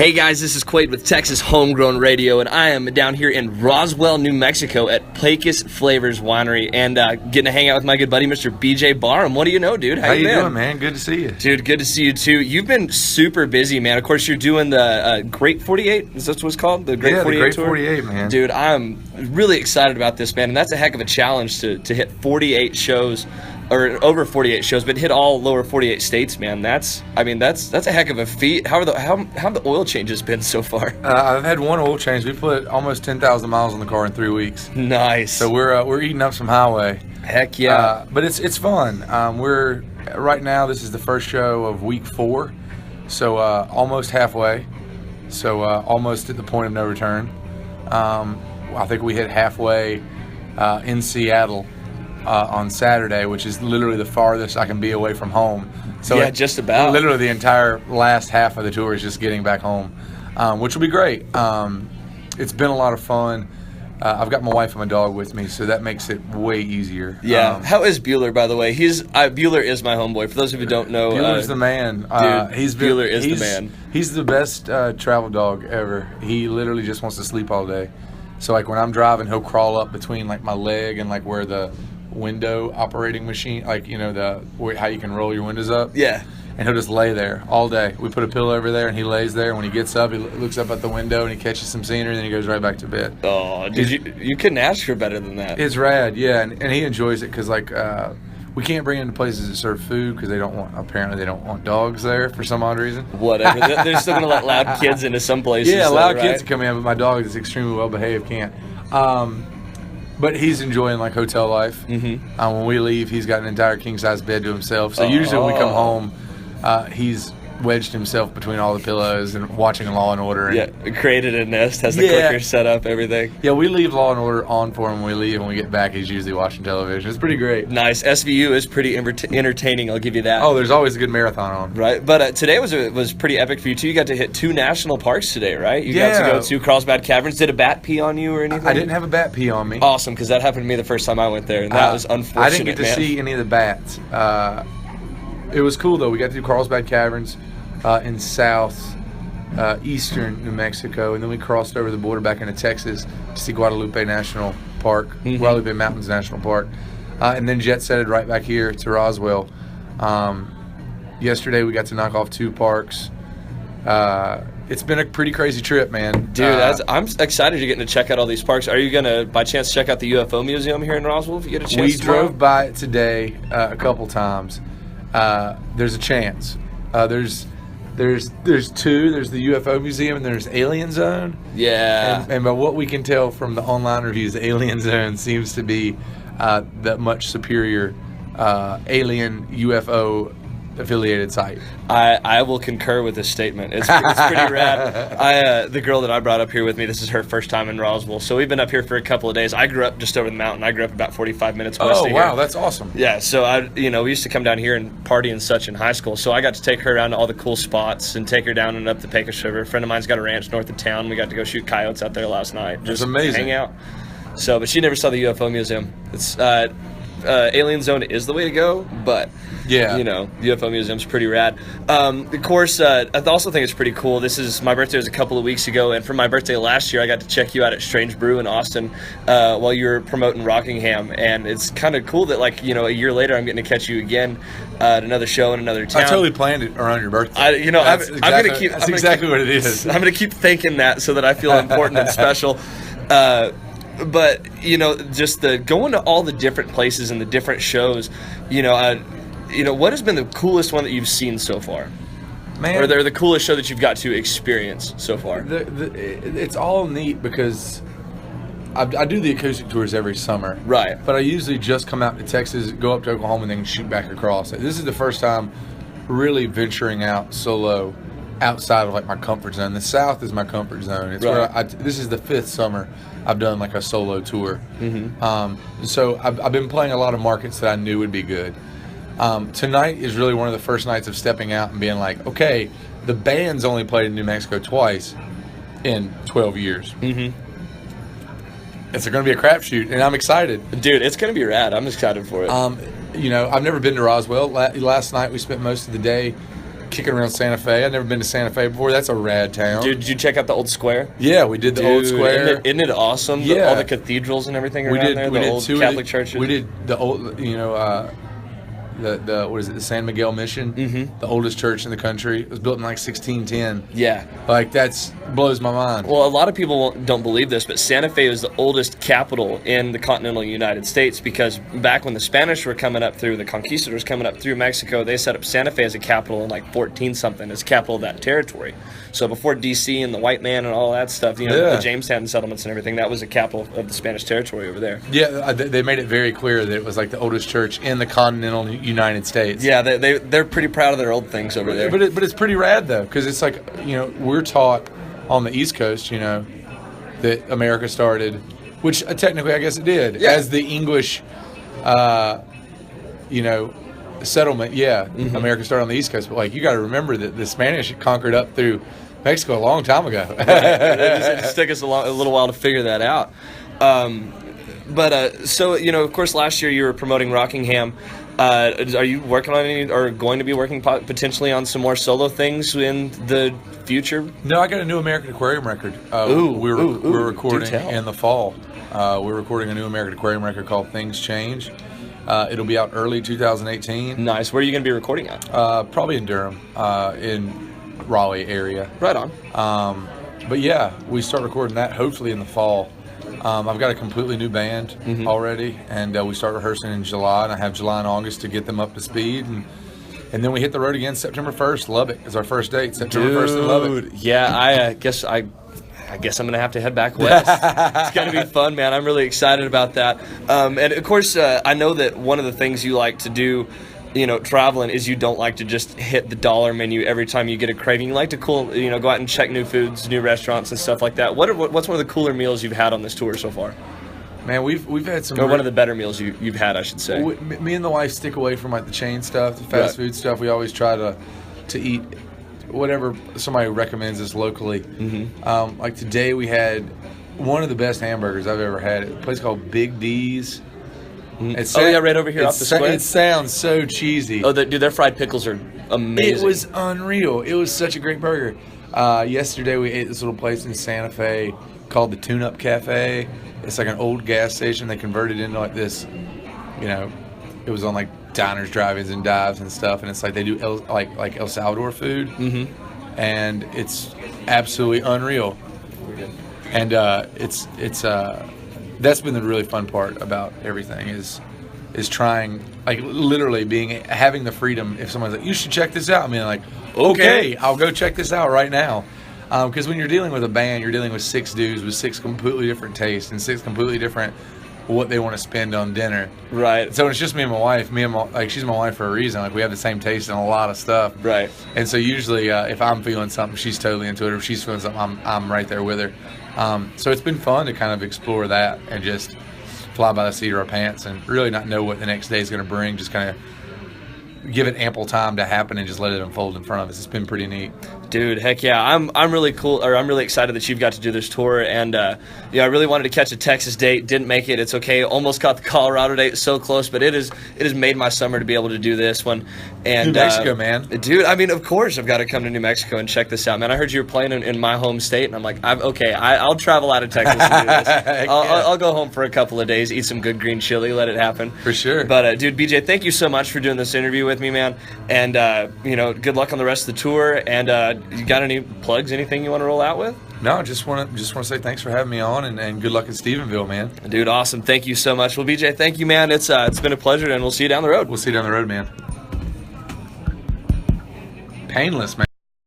Hey guys, this is Quayde with Texas Homegrown Radio, and I am down here in Roswell, New Mexico at Pecos Flavors Winery, and getting to hang out with my good buddy, Mr. BJ Barham. What do you know, dude? How you doing, man? Good to see you. Dude, good to see you too. You've been super busy, man. Of course, you're doing the Great 48. Is that what it's called? The Great 48 the Great Tour? 48, man. Dude, I'm really excited about this, man, and that's a heck of a challenge to hit 48 shows. Or over 48 shows, but hit all lower 48 states, man. That's a heck of a feat. How have the oil changes been so far? I've had one oil change. We put almost 10,000 miles on the car in 3 weeks. Nice. So we're eating up some highway. Heck yeah. But it's fun. We're right now. This is the first show of week 4, so almost halfway. So almost at the point of no return. I think we hit halfway in Seattle. On Saturday, which is literally the farthest I can be away from home. So yeah, just about. Literally the entire last half of the tour is just getting back home, which will be great. It's been a lot of fun. I've got my wife and my dog with me, so that makes it way easier. Yeah. How is Bueller, by the way? Bueller is my homeboy. For those of you who don't know, Bueller's the man. Bueller is the man. He's the best travel dog ever. He literally just wants to sleep all day. So like when I'm driving, he'll crawl up between like my leg and like where the window operating machine, like how you can roll your windows up. Yeah. And he'll just lay there all day. We put a pillow over there and he lays there. When he gets up, he looks up at the window and he catches some scenery, and then he goes right back to bed. Oh, you couldn't ask for better than that. It's rad, yeah, and he enjoys it because we can't bring him to places that serve food because they don't want dogs there for some odd reason. Whatever. They're still gonna let loud kids into some places. Yeah, loud right? kids come in, but my dog is extremely well behaved. Can't. But he's enjoying like hotel life. Mm-hmm. When we leave, he's got an entire king size bed to himself. So usually when we come home, he's wedged himself between all the pillows and watching Law and Order. And, created a nest, has the clicker set up, everything. Yeah, we leave Law and Order on for him when we leave. When we get back, he's usually watching television. It's pretty great. Nice. SVU is pretty entertaining, I'll give you that. Oh, there's always a good marathon on. Right, but today was pretty epic for you, too. You got to hit 2 national parks today, right? You got to go to Carlsbad Caverns. Did a bat pee on you or anything? I didn't have a bat pee on me. Awesome, because that happened to me the first time I went there, and that was unfortunate, I didn't get to see any of the bats. It was cool, though. We got to do Carlsbad Caverns in eastern New Mexico, and then we crossed over the border back into Texas to see Guadalupe National Park, Guadalupe Mountains National Park, and then jet-setted right back here to Roswell. Yesterday we got to knock off 2 parks. It's been a pretty crazy trip, man. Dude, I'm excited you're getting to check out all these parks. Are you going to, by chance, check out the UFO Museum here in Roswell if you get a chance? We drove by it today a couple times. There's a chance. There's 2. There's the UFO Museum and there's Alien Zone. Yeah. And by what we can tell from the online reviews, Alien Zone seems to be the much superior alien UFO affiliated site. I will concur with this statement. It's pretty rad. The girl that I brought up here with me, this is her first time in Roswell, so we've been up here for a couple of days. I grew up just over the mountain. I grew up about 45 minutes west of here. Oh, wow, that's awesome. Yeah, so we used to come down here and party and such in high school, so I got to take her around to all the cool spots and take her down and up the Pecos River. A friend of mine's got a ranch north of town. We got to go shoot coyotes out there last night. Just that's amazing. Hang out. So, but she never saw the UFO Museum. It's Alien Zone is the way to go, but yeah, UFO Museum's pretty rad. Of course, I also think it's pretty cool. My birthday was a couple of weeks ago, and for my birthday last year, I got to check you out at Strange Brew in Austin while you were promoting Rockingham, and it's kind of cool that a year later, I'm getting to catch you again at another show in another town. I totally planned it around your birthday. I'm going to keep. That's exactly what it is. I'm going to keep thinking that so that I feel important and special. But just going to all the different places and the different shows, what has been the coolest one that you've seen so far? Man, or they're the coolest show that you've got to experience so far? It's all neat because I do the acoustic tours every summer. Right. But I usually just come out to Texas, go up to Oklahoma, and then shoot back across. This is the first time really venturing out solo outside of my comfort zone. The South is my comfort zone. It's where this is the 5th summer I've done a solo tour. Mm-hmm. So I've been playing a lot of markets that I knew would be good. Tonight is really one of the first nights of stepping out and being like, okay, the band's only played in New Mexico twice in 12 years. Mm-hmm. It's going to be a crapshoot, and I'm excited. Dude, it's going to be rad. I'm excited for it. I've never been to Roswell. Last night we spent most of the day kicking around Santa Fe. I've never been to Santa Fe before. That's a rad town. Dude, did you check out the old square? Yeah, we did the old square. Isn't it awesome? Yeah. All the cathedrals and everything around there, the old Catholic churches. We did the old, the what is it, the San Miguel Mission, the oldest church in the country. It was built in like 1610. Yeah. Like, that's blows my mind. Well, a lot of people don't believe this, but Santa Fe is the oldest capital in the continental United States, because back when the Spanish were coming up through, the conquistadors coming up through Mexico, they set up Santa Fe as a capital in like 14-something, as capital of that territory. So before D.C. and the white man and all that stuff, the Jamestown settlements and everything, that was the capital of the Spanish territory over there. Yeah, they made it very clear that it was like the oldest church in the continental United States. Yeah, they're pretty proud of their old things over there. But it's pretty rad, though, because it's like, we're taught on the East Coast, that America started, which technically I guess it did, as the English, settlement. Yeah, America started on the East Coast, but like, you got to remember that the Spanish conquered up through Mexico a long time ago. It just took us a little while to figure that out. So of course, last year you were promoting Rockingham. Are you working on any, or going to be working potentially on some more solo things in the future? No, I got a new American Aquarium record. We're recording in the fall. We're recording a new American Aquarium record called Things Change. It'll be out early 2018. Nice. Where are you going to be recording at? Probably in Durham, in Raleigh area. Right on. But yeah, we start recording that hopefully in the fall. I've got a completely new band already, and we start rehearsing in July, and I have July and August to get them up to speed, and then we hit the road again September 1st. Lubbock is our first date. September 1st in Lubbock. Yeah, I guess I'm going to have to head back west. It's going to be fun, man. I'm really excited about that. And of course, I know that one of the things you like to do, traveling, is you don't like to just hit the dollar menu every time you get a craving. You like to go out and check new foods, new restaurants, and stuff like that. What's one of the cooler meals you've had on this tour so far? Man, we've had some. Or one of the better meals you've had, I should say. Me and the wife stick away from like the chain stuff, the fast food stuff. We always try to eat whatever somebody recommends us locally. Like today, we had one of the best hamburgers I've ever had at a place called Big D's. Right over here off the square. It sounds so cheesy. Oh, dude, their fried pickles are amazing. It was unreal. It was such a great burger. Yesterday we ate this little place in Santa Fe called the Tune Up Cafe. It's like an old gas station they converted into like this, it was on like diners, drive-ins, and dives and stuff. And it's like they do El Salvador food, and it's absolutely unreal. And that's been the really fun part about everything is trying, like, literally having the freedom. If someone's like, you should check this out, I mean, like, okay, I'll go check this out right now. Because when you're dealing with a band, you're dealing with 6 dudes with 6 completely different tastes and 6 completely different what they want to spend on dinner. Right. So it's just me and my wife. She's my wife for a reason. Like, we have the same taste in a lot of stuff. Right. And so usually, if I'm feeling something, she's totally into it. Or if she's feeling something, I'm right there with her. So it's been fun to kind of explore that and just fly by the seat of our pants and really not know what the next day is going to bring. Just kind of give it ample time to happen and just let it unfold in front of us. It's been pretty neat. Dude, heck yeah. I'm really excited that you've got to do this tour, and I really wanted to catch a Texas date, didn't make it. It's okay. Almost got the Colorado date, so close, but it has made my summer to be able to do this one. And New Mexico, man. Dude, I mean, of course I've got to come to New Mexico and check this out, man. I heard you were playing in my home state, and I'm like, I'll travel out of Texas to do this. I'll go home for a couple of days, eat some good green chili, let it happen. For sure. But dude, BJ, thank you so much for doing this interview with me, man. And good luck on the rest of the tour. And you got any plugs, anything you want to roll out with? No, just want to say thanks for having me on, and good luck in Stephenville, man. Dude, awesome. Thank you so much. Well, BJ, thank you, man. It's been a pleasure, and we'll see you down the road. We'll see you down the road, man. Painless, man.